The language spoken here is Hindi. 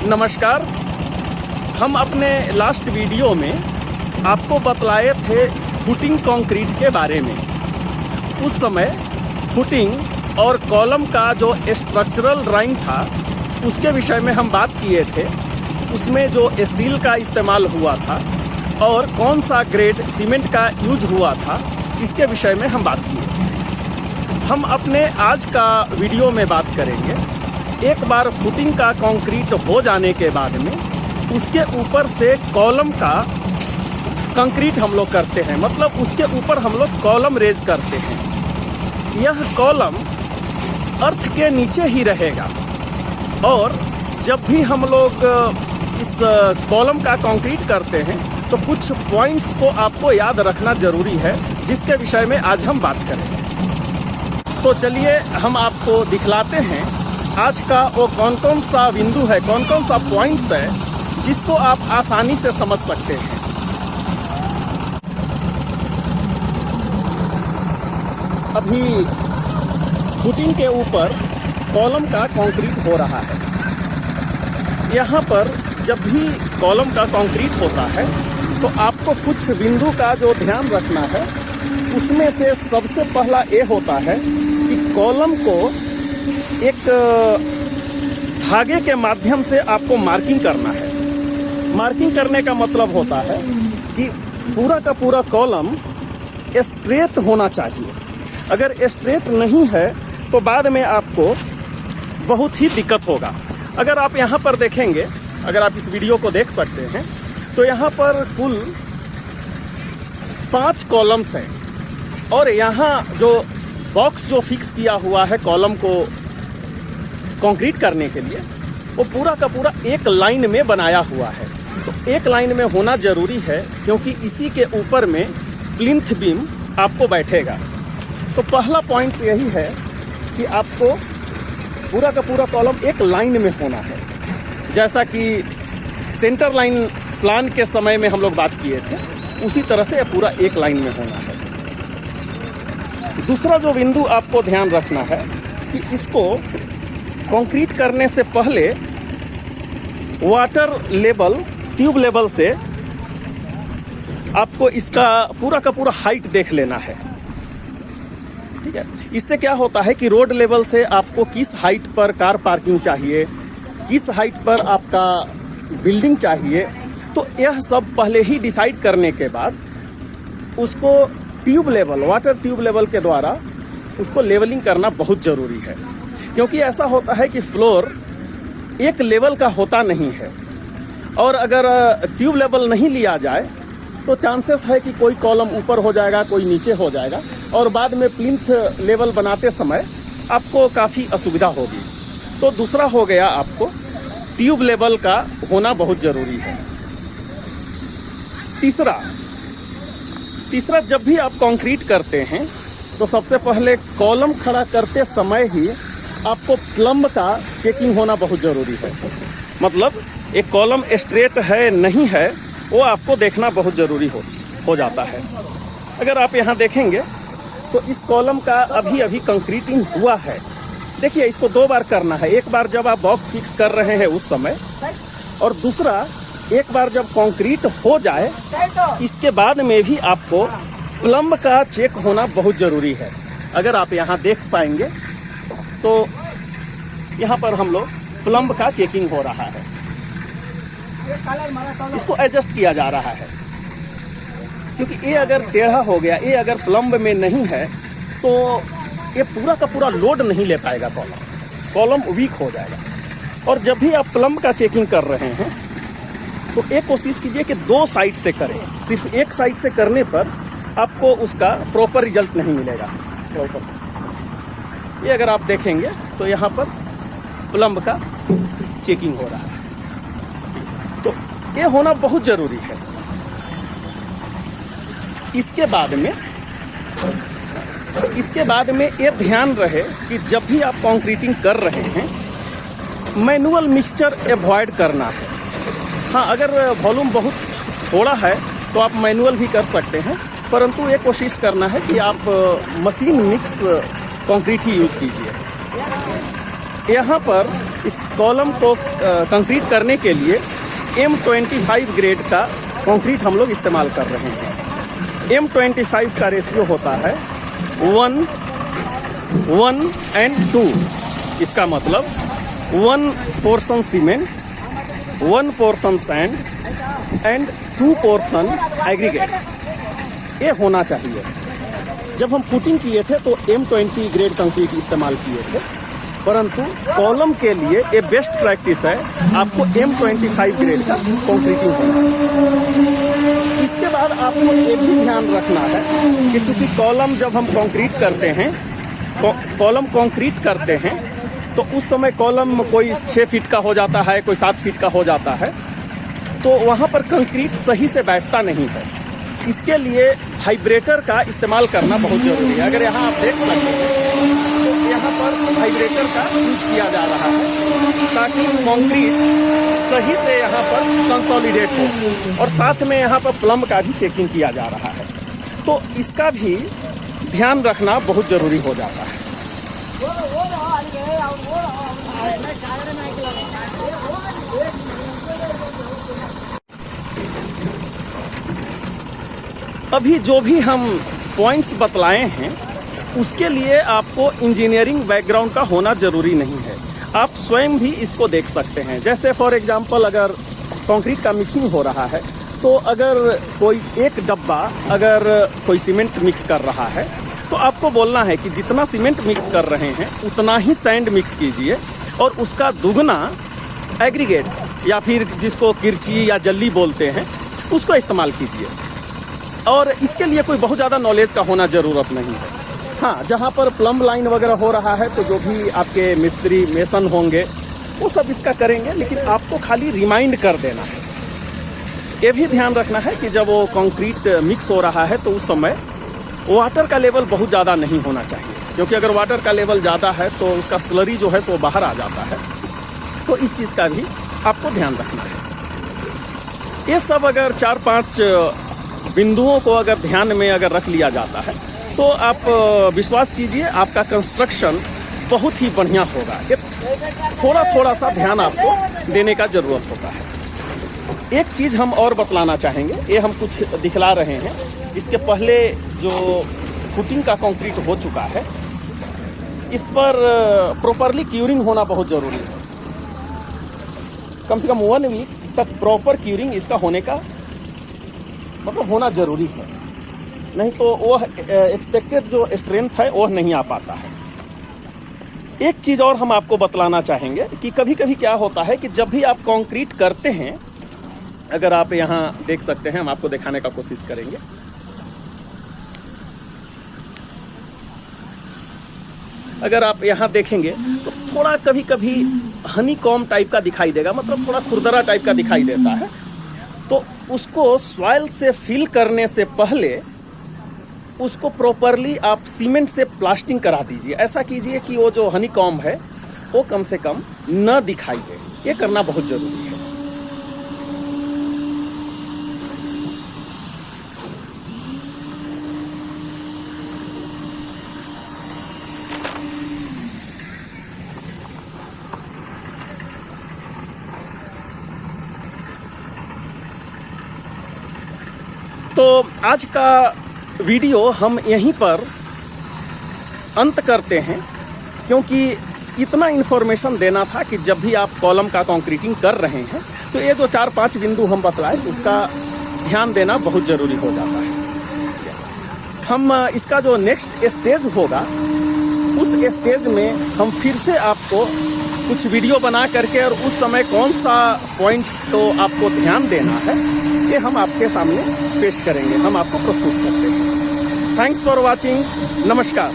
नमस्कार। हम अपने लास्ट वीडियो में आपको बतलाए थे फुटिंग कंक्रीट के बारे में। उस समय फुटिंग और कॉलम का जो स्ट्रक्चरल ड्राइंग था उसके विषय में हम बात किए थे। उसमें जो स्टील का इस्तेमाल हुआ था और कौन सा ग्रेड सीमेंट का यूज हुआ था इसके विषय में हम बात किए। हम अपने आज का वीडियो में बात करेंगे एक बार फुटिंग का कंक्रीट हो जाने के बाद में उसके ऊपर से कॉलम का कंक्रीट हम लोग करते हैं, मतलब उसके ऊपर हम लोग कॉलम रेज करते हैं। यह कॉलम अर्थ के नीचे ही रहेगा और जब भी हम लोग इस कॉलम का कंक्रीट करते हैं तो कुछ पॉइंट्स को आपको याद रखना ज़रूरी है, जिसके विषय में आज हम बात करेंगे। तो चलिए हम आपको दिखलाते हैं आज का वो कौन कौन सा बिंदु है, कौन कौन सा पॉइंट्स है जिसको आप आसानी से समझ सकते हैं। अभी फुटिंग के ऊपर कॉलम का कंक्रीट हो रहा है। यहाँ पर जब भी कॉलम का कंक्रीट होता है तो आपको कुछ बिंदु का जो ध्यान रखना है, उसमें से सबसे पहला ये होता है कि कॉलम को एक धागे के माध्यम से आपको मार्किंग करना है। मार्किंग करने का मतलब होता है कि पूरा का पूरा कॉलम स्ट्रेट होना चाहिए। अगर स्ट्रेट नहीं है तो बाद में आपको बहुत ही दिक्कत होगा। अगर आप यहाँ पर देखेंगे, अगर आप इस वीडियो को देख सकते हैं तो यहाँ पर कुल 5 कॉलम्स हैं और यहाँ जो बॉक्स जो फिक्स किया हुआ है कॉलम को कंक्रीट करने के लिए, वो पूरा का पूरा एक लाइन में बनाया हुआ है। तो एक लाइन में होना ज़रूरी है क्योंकि इसी के ऊपर में प्लिंथ बीम आपको बैठेगा। तो पहला पॉइंट यही है कि आपको पूरा का पूरा कॉलम एक लाइन में होना है, जैसा कि सेंटर लाइन प्लान के समय में हम लोग बात किए थे, उसी तरह से पूरा एक लाइन में होना है। दूसरा जो बिंदु आपको ध्यान रखना है कि इसको कंक्रीट करने से पहले वाटर लेवल, ट्यूब लेवल से आपको इसका पूरा का पूरा हाइट देख लेना है। ठीक है, इससे क्या होता है कि रोड लेवल से आपको किस हाइट पर कार पार्किंग चाहिए, किस हाइट पर आपका बिल्डिंग चाहिए, तो यह सब पहले ही डिसाइड करने के बाद उसको tube level, water tube level के द्वारा उसको लेवलिंग करना बहुत ज़रूरी है। क्योंकि ऐसा होता है कि फ्लोर एक लेवल का होता नहीं है और अगर ट्यूब लेवल नहीं लिया जाए तो चांसेस है कि कोई कॉलम ऊपर हो जाएगा, कोई नीचे हो जाएगा और बाद में प्लिंथ लेवल बनाते समय आपको काफ़ी असुविधा होगी। तो दूसरा हो गया, आपको ट्यूब लेवल का होना बहुत ज़रूरी है। तीसरा जब भी आप कंक्रीट करते हैं तो सबसे पहले कॉलम खड़ा करते समय ही आपको प्लम्ब का चेकिंग होना बहुत ज़रूरी है। मतलब एक कॉलम स्ट्रेट है नहीं है वो आपको देखना बहुत ज़रूरी हो जाता है। अगर आप यहाँ देखेंगे तो इस कॉलम का अभी कंक्रीटिंग हुआ है। देखिए, इसको 2 बार करना है। एक बार जब आप बॉक्स फिक्स कर रहे हैं उस समय, और दूसरा एक बार जब कंक्रीट हो जाए इसके बाद में भी आपको प्लम्ब का चेक होना बहुत ज़रूरी है। अगर आप यहाँ देख पाएंगे तो यहाँ पर हम लोग प्लम्ब का चेकिंग हो रहा है, इसको एडजस्ट किया जा रहा है। क्योंकि ये अगर टेढ़ा हो गया, ये अगर प्लम्ब में नहीं है तो ये पूरा का पूरा लोड नहीं ले पाएगा, कॉलम वीक हो जाएगा। और जब भी आप प्लम्ब का चेकिंग कर रहे हैं तो एक कोशिश कीजिए कि 2 साइड से करें। सिर्फ एक साइड से करने पर आपको उसका प्रॉपर रिजल्ट नहीं मिलेगा। ये अगर आप देखेंगे तो यहाँ पर प्लम्ब का चेकिंग हो रहा है, तो ये होना बहुत ज़रूरी है। इसके बाद में ये ध्यान रहे कि जब भी आप कंक्रीटिंग कर रहे हैं मैनुअल मिक्सचर अवॉइड करना है। हाँ, अगर वॉल्यूम बहुत थोड़ा है तो आप मैनुअल भी कर सकते हैं, परंतु ये कोशिश करना है कि आप मशीन मिक्स कंक्रीट ही यूज कीजिए। यहाँ पर इस कॉलम को कंक्रीट करने के लिए M25 ग्रेड का कंक्रीट हम लोग इस्तेमाल कर रहे हैं। M25 का रेशियो होता है 1:2। इसका मतलब 1 portion cement, 1 portion sand and 2 portion aggregates, ये होना चाहिए। जब हम फुटिंग किए थे तो M20 ग्रेड कंक्रीट इस्तेमाल किए थे, परंतु कॉलम के लिए ये बेस्ट प्रैक्टिस है, आपको M25 ग्रेड का कंक्रीटिंग होना है। इसके बाद आपको एक भी ध्यान रखना है कि चूँकि कॉलम जब हम कंक्रीट करते हैं, कॉलम कंक्रीट करते हैं तो उस समय कॉलम कोई 6 फीट का हो जाता है, कोई 7 फीट का हो जाता है, तो वहाँ पर कंक्रीट सही से बैठता नहीं है। इसके लिए वाइब्रेटर का इस्तेमाल करना बहुत ज़रूरी है। अगर यहाँ आप देख सकते हैं तो यहाँ पर वाइब्रेटर का यूज किया जा रहा है ताकि कंक्रीट सही से यहाँ पर कंसोलिडेट हो, और साथ में यहाँ पर प्लम्ब का भी चेकिंग किया जा रहा है, तो इसका भी ध्यान रखना बहुत ज़रूरी हो जाता है। अभी जो भी हम पॉइंट्स बतलाए हैं उसके लिए आपको इंजीनियरिंग बैकग्राउंड का होना ज़रूरी नहीं है, आप स्वयं भी इसको देख सकते हैं। जैसे फॉर एग्जांपल अगर कंक्रीट का मिक्सिंग हो रहा है तो अगर कोई एक डब्बा अगर कोई सीमेंट मिक्स कर रहा है तो आपको बोलना है कि जितना सीमेंट मिक्स कर रहे हैं उतना ही सैंड मिक्स कीजिए और उसका दुगना एग्रीगेट या फिर जिसको किरची या जल्ली बोलते हैं उसको इस्तेमाल कीजिए। और इसके लिए कोई बहुत ज़्यादा नॉलेज का होना ज़रूरत नहीं है। हाँ, जहाँ पर प्लम्ब लाइन वगैरह हो रहा है तो जो भी आपके मिस्त्री मेसन होंगे वो सब इसका करेंगे, लेकिन आपको खाली रिमाइंड कर देना है। ये भी ध्यान रखना है कि जब वो कंक्रीट मिक्स हो रहा है तो उस समय वाटर का लेवल बहुत ज़्यादा नहीं होना चाहिए, क्योंकि अगर वाटर का लेवल ज़्यादा है तो उसका स्लरी जो है सो बाहर आ जाता है, तो इस चीज़ का भी आपको ध्यान रखना है। ये सब अगर 4-5 बिंदुओं को अगर ध्यान में अगर रख लिया जाता है तो आप विश्वास कीजिए आपका कंस्ट्रक्शन बहुत ही बढ़िया होगा। ये थोड़ा सा ध्यान आपको देने का ज़रूरत होता है। एक चीज़ हम और बतलाना चाहेंगे, ये हम कुछ दिखला रहे हैं, इसके पहले जो फुटिंग का कंक्रीट हो चुका है इस पर प्रॉपरली क्यूरिंग होना बहुत ज़रूरी है। कम से कम 1 वीक तक प्रॉपर क्यूरिंग इसका होने का मतलब होना ज़रूरी है, नहीं तो वह एक्सपेक्टेड जो स्ट्रेंथ है वह नहीं आ पाता है। एक चीज़ और हम आपको बतलाना चाहेंगे कि कभी कभी क्या होता है कि जब भी आप कंक्रीट करते हैं, अगर आप यहाँ देख सकते हैं, हम आपको दिखाने का कोशिश करेंगे। अगर आप यहाँ देखेंगे तो थोड़ा कभी कभी हनी कॉम टाइप का दिखाई देगा, मतलब थोड़ा खुरदरा टाइप का दिखाई देता है, तो उसको सॉइल से फिल करने से पहले उसको प्रॉपरली आप सीमेंट से प्लास्टिंग करा दीजिए। ऐसा कीजिए कि वो जो हनी कॉम है वो कम से कम न दिखाई दे, ये करना बहुत ज़रूरी है। तो आज का वीडियो हम यहीं पर अंत करते हैं, क्योंकि इतना इन्फॉर्मेशन देना था कि जब भी आप कॉलम का कंक्रीटिंग कर रहे हैं तो ये जो 4-5 बिंदु हम बतलाए उसका ध्यान देना बहुत ज़रूरी हो जाता है। हम इसका जो नेक्स्ट स्टेज होगा उस स्टेज में हम फिर से आपको कुछ वीडियो बना करके और उस समय कौन सा पॉइंट्स तो आपको ध्यान देना है ये हम आपके सामने पेश करेंगे, हम आपको प्रस्तुत करते हैं। Thanks for watching. नमस्कार।